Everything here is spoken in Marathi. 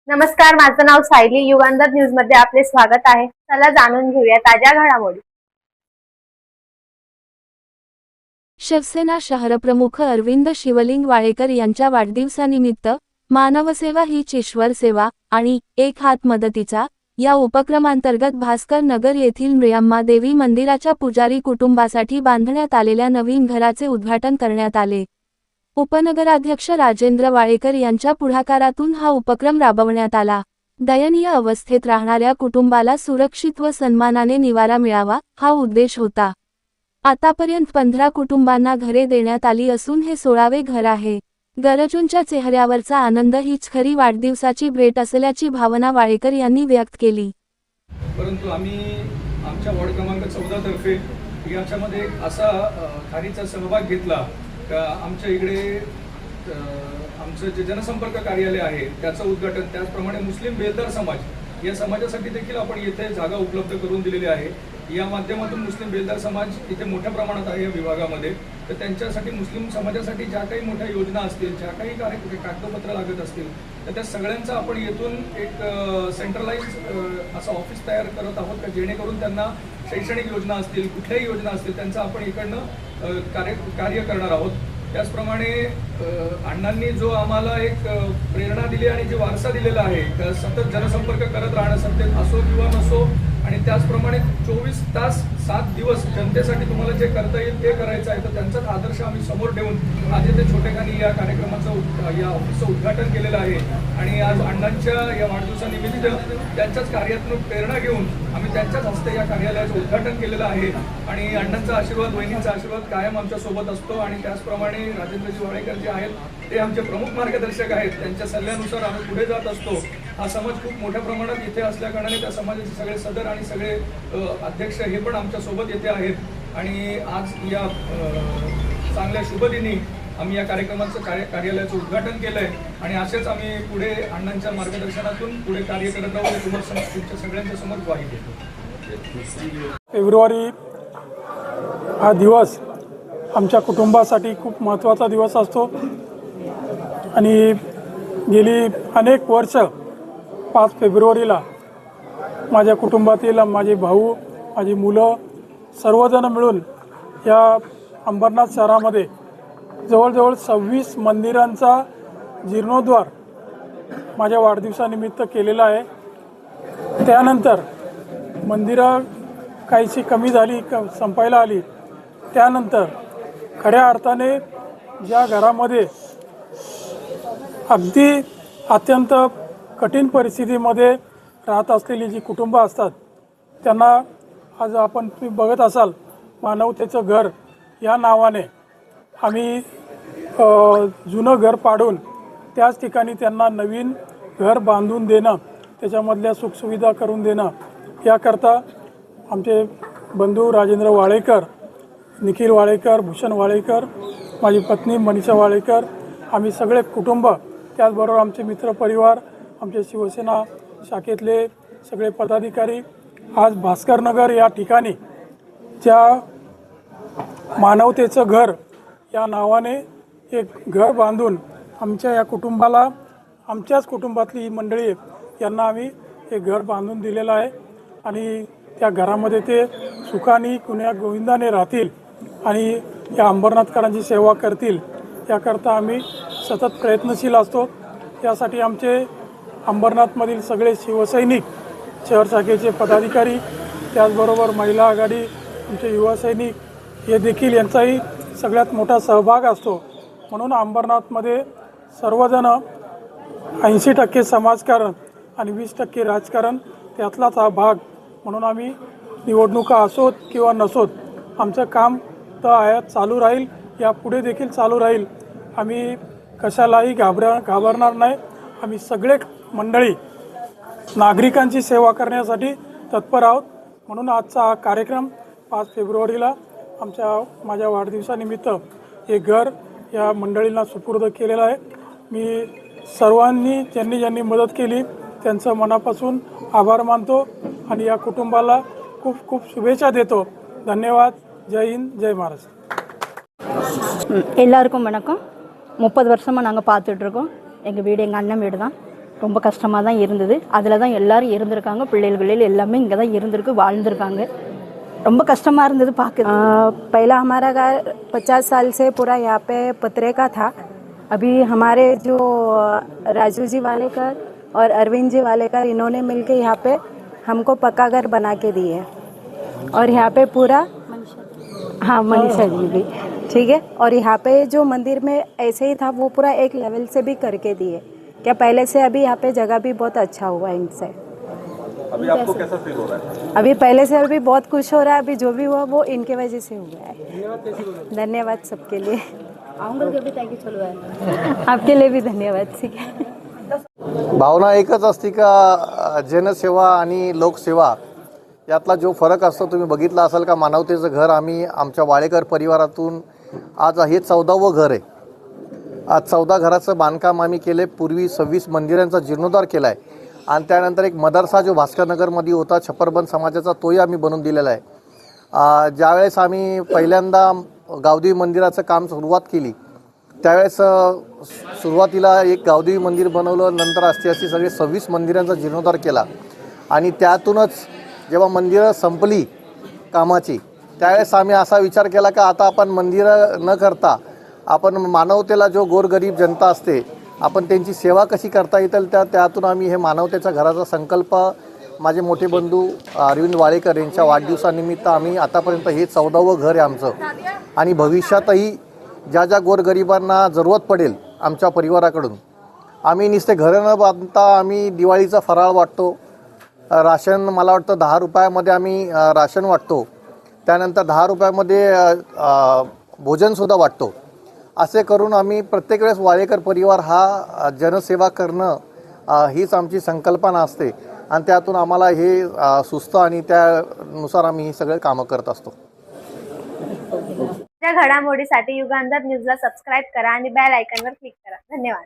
नमस्कार, माझं नाव सायली. युगांधर न्यूज मध्ये आपले स्वागत आहे. चला जाणून घेऊया ताज्या घडामोडी. शिवसेना शहरप्रमुख अरविंद शिवलिंग वाळेकर यांच्या वाढदिवसानिमित्त मानवसेवा हीच ईश्वर सेवा आणि एक हात मदतीचा या उपक्रमांतर्गत भास्कर नगर येथील मृयम्मादेवी मंदिराच्या पुजारी कुटुंबासाठी बांधण्यात आलेल्या नवीन घराचे उद्घाटन करण्यात आले. उपनगराध्यक्ष राजेंद्र वाळेकर यांच्या पुढाकारातून हा उपक्रम राबवण्यात आला. दयनीय अवस्थेत राहणाऱ्या कुटुंबाला सुरक्षित व सन्मानाने निवारा मिळावा हा उद्देश होता. आतापर्यंत 15 कुटुंबांना घरे देण्यात आली असून हे 16वे घर आहे. गरजूंच्या चेहऱ्यावरचा आनंद हीच खरी वाढदिवसाची भेट असल्याची भावना वाळेकर यांनी व्यक्त केली. परंतु आम्ही आमच्या वॉर्ड क्रमांक 14 तर्फे याच्यामध्ये असा खारीचा सहभाग घेतला का आमच्या इकडे आमचं जे जनसंपर्क कार्यालय आहे त्याचं उद्घाटन, त्याचप्रमाणे मुस्लिम बेलदार समाज या समाजासाठी देखील आपण येथे जागा उपलब्ध करून दिलेली आहे. या माध्यमातून मुस्लिम बेलदार समाज इथे मोठ्या प्रमाणात आहे या विभागामध्ये. तर त्यांच्यासाठी मुस्लिम समाजासाठी ज्या काही मोठ्या योजना असतील, ज्या काही कागदपत्र लागत असतील, तर त्या सगळ्यांचा आपण येथून एक सेंट्रलाइज असं ऑफिस तयार करत आहोत का जेणेकरून त्यांना शैक्षणिक योजना असतील, कुठल्याही योजना असतील त्यांचं आपण इकडनं कार्य करणार आहोत. त्याचप्रमाणे अण्णांनी जो आम्हाला एक प्रेरणा दिली आणि जे वारसा दिलेला आहे सतत जनसंपर्क करत राहणं, सत्तेत असो किंवा नसो, आणि त्याचप्रमाणे 24 तास 7 दिवस जनतेसाठी तुम्हाला जे करता येईल ते करायचं आहे. तर त्यांचाच आदर्श आम्ही समोर ठेवून आज इथे छोटेखानी या कार्यक्रमाचं या ऑफिसचं उद्घाटन केलेलं आहे. आणि आज अण्णांच्या या वाढदिवसानिमित्त त्यांच्याच कार्यातून प्रेरणा घेऊन आम्ही त्यांच्याच हस्ते या कार्यालयाचं उद्घाटन केलेलं आहे. आणि अण्णांचा आशीर्वाद, वहिनींचा आशीर्वाद कायम आमच्या सोबत असतो. आणि त्याचप्रमाणे राजेंद्रजी वाळेकर जे आहेत ते आमचे प्रमुख मार्गदर्शक आहेत. त्यांच्या सल्ल्यानुसार आम्ही पुढे जात असतो. हा समाज खूप मोठ्या प्रमाणात इथे असल्या कारणाने त्या समाजाचे सगळे सदर आणि सगळे अध्यक्ष हे पण आमच्या सोबत येथे आहेत. आणि आज या चांगल्या शुभदिनी आम्ही या कार्यक्रमाचं कार्यालयाचं उद्घाटन केलंय. आणि असेच आम्ही पुढे अण्णांच्या मार्गदर्शनातून पुढे कार्य करत राहू हे तुमच्या सगळ्यांच्या समोर ग्वाही देतो. फेब्रुवारी हा दिवस आमच्या कुटुंबासाठी खूप महत्त्वाचा दिवस असतो. आणि गेली अनेक वर्ष 5 फेब्रुवारीला माझ्या कुटुंबातील माझे भाऊ, माझी मुलं सर्वजण मिळून या अंबरनाथ शहरामध्ये जवळजवळ 26 मंदिरांचा जीर्णोद्धार माझ्या वाढदिवसानिमित्त केलेला आहे. त्यानंतर मंदिरं काहीशी कमी झाली, संपायला आली. त्यानंतर खऱ्या अर्थाने ज्या घरामध्ये अगदी अत्यंत कठीण परिस्थितीमध्ये राहत असलेली जी कुटुंबं असतात त्यांना आज आपण तुम्ही बघत असाल मानवतेचं घर या नावाने आम्ही जुनं घर पाडून त्याच ठिकाणी त्यांना नवीन घर बांधून देणं, त्याच्यामधल्या सुखसुविधा करून देणं याकरता आमचे बंधू राजेंद्र वाळेकर, निखिल वाळेकर, भूषण वाळेकर, माझी पत्नी मनीषा वाळेकर, आम्ही सगळे कुटुंब, त्याचबरोबर आमचे मित्रपरिवार, आमचे शिवसेना शाखेतले सगळे पदाधिकारी आज भास्करनगर या ठिकाणी ज्या मानवतेचं घर या नावाने एक घर बांधून आमच्या या कुटुंबाला, आमच्याच कुटुंबातली ही मंडळी यांना आम्ही एक घर बांधून दिलेलं आहे. आणि त्या घरामध्ये ते सुखाने कुण्या गोविंदाने राहतील आणि या अंबरनाथकरांची सेवा करतील याकरता आम्ही सतत प्रयत्नशील असतो. त्यासाठी आमचे अंबरनाथमधील सगळे शिवसैनिक, शहर शाखेचे पदाधिकारी, त्याचबरोबर महिला आघाडी, आमचे युवा सैनिक हे देखील यांचाही सगळ्यात मोठा सहभाग असतो. म्हणून अंबरनाथमध्ये सर्वजण 80% समाजकारण आणि 20% राजकारण त्यातलाच हा भाग. म्हणून आम्ही निवडणुका असोत किंवा नसोत आमचं काम तर चालू राहील, यापुढे देखील चालू राहील. आम्ही कशालाही घाबरणार नाही. आम्ही सगळे मंडळी नागरिकांची सेवा करण्यासाठी तत्पर आहोत. म्हणून आजचा हा कार्यक्रम 5 फेब्रुवारीला माझ्या वाढदिवसानिमित्त हे घर या मंडळींना सुपूर्द केलेलं आहे. मी सर्वांनी ज्यांनी मदत केली त्यांचं मनापासून आभार मानतो आणि या कुटुंबाला खूप खूप शुभेच्छा देतो. धन्यवाद. जय हिंद, जय महाराष्ट्र. எல்லாருக்கும் வணக்கம். 30 வருஷமாக நாங்கள் பார்த்துட்ருக்கோம். எங்கள் வீடு எங்கள் அண்ணன் வீடு தான். ரொம்ப கஷ்டமாக தான் இருந்தது. அதில் தான் எல்லாரும் இருந்திருக்காங்க. பிள்ளைகள் எல்லாமே இங்கே தான் இருந்திருக்கு, வாழ்ந்திருக்காங்க. ரொம்ப கஷ்டமாக இருந்தது பார்க்க. पहला हमारा घर 50 साल से पूरा यहाँ पे पतरे का था. अभी हमारे जो राजू जी वाले घर और अरविंद जी वाले घर, इन्होंने मिलके यहाँ पे हमको पक्का घर बना के दिए है. और यहाँ पे पूरा हाँ मनीषा जी भी ठीक है. और यहाँ पे जो मंदिर में ऐसे ही था वो पूरा एक लेवल से भी करके दिए क्या पहले से. अभी यहाँ पे जगह भी बहुत अच्छा हुआ है इनसे. अभी आपको कैसा फील हो रहा है? अभी पहले से अभी बहुत खुश हो रहा है. अभी जो भी हुआ वो इनके वजह से हुआ है. धन्यवाद सबके लिए. आपके लिए भी धन्यवाद. ठीक है. भावना एकच असते का जनसेवा आणि लोकसेवा यातला जो फरक असतो तुम्ही बघितला असाल का. मानवतेचं घर आम्ही आमच्या वाळेकर परिवारातून आज हे 14वं घर आहे. आज 14 घराचं बांधकाम आम्ही केले. पूर्वी 26 मंदिरांचा जीर्णोद्धार केला आहे आणि त्यानंतर एक मदरसा जो भास्करनगरमध्ये होता छप्परबंद समाजाचा तोही आम्ही बनवून दिलेला आहे. ज्यावेळेस आम्ही पहिल्यांदा गावदेवी मंदिराचं काम सुरुवात केली त्यावेळेस सुरुवातीला एक गावदेवी मंदिर बनवलं. नंतर अशी सगळे 26 मंदिरांचा जीर्णोद्धार केला आणि त्यातूनच जेव्हा मंदिरं संपली कामाची त्यावेळेस आम्ही असा विचार केला का आता आपण मंदिरं न करता आपण मानवतेला जो गोरगरीब जनता असते आपण त्यांची सेवा कशी करता येईल त्यातून आम्ही हे मानवतेच्या घराचा संकल्प माझे मोठे बंधू अरविंद वाळेकर यांच्या वाढदिवसानिमित्त आम्ही आतापर्यंत हे 14वं घर आहे आमचं. आणि भविष्यातही ज्या ज्या गोरगरिबांना जरूरत पडेल आमच्या परिवाराकडून आम्ही नुसते घरं न बांधता आम्ही दिवाळीचा फराळ वाटतो. राशन मला वाटतं 10 रुपयामध्ये आम्ही राशन वाटतो. त्यानंतर 10 रुपयामध्ये भोजनसुद्धा वाटतो. असे करून आम्ही प्रत्येक वेळेस वाळेकर परिवार हा जनसेवा करणं हीच आमची संकल्पना असते आणि त्यातून आम्हाला हे सुचतं आणि त्यानुसार आम्ही ही सगळे कामं करत असतो. त्या घडामोडीसाठी युगांधर न्यूजला सबस्क्राईब करा आणि बेल आयकॉनवर क्लिक करा. धन्यवाद.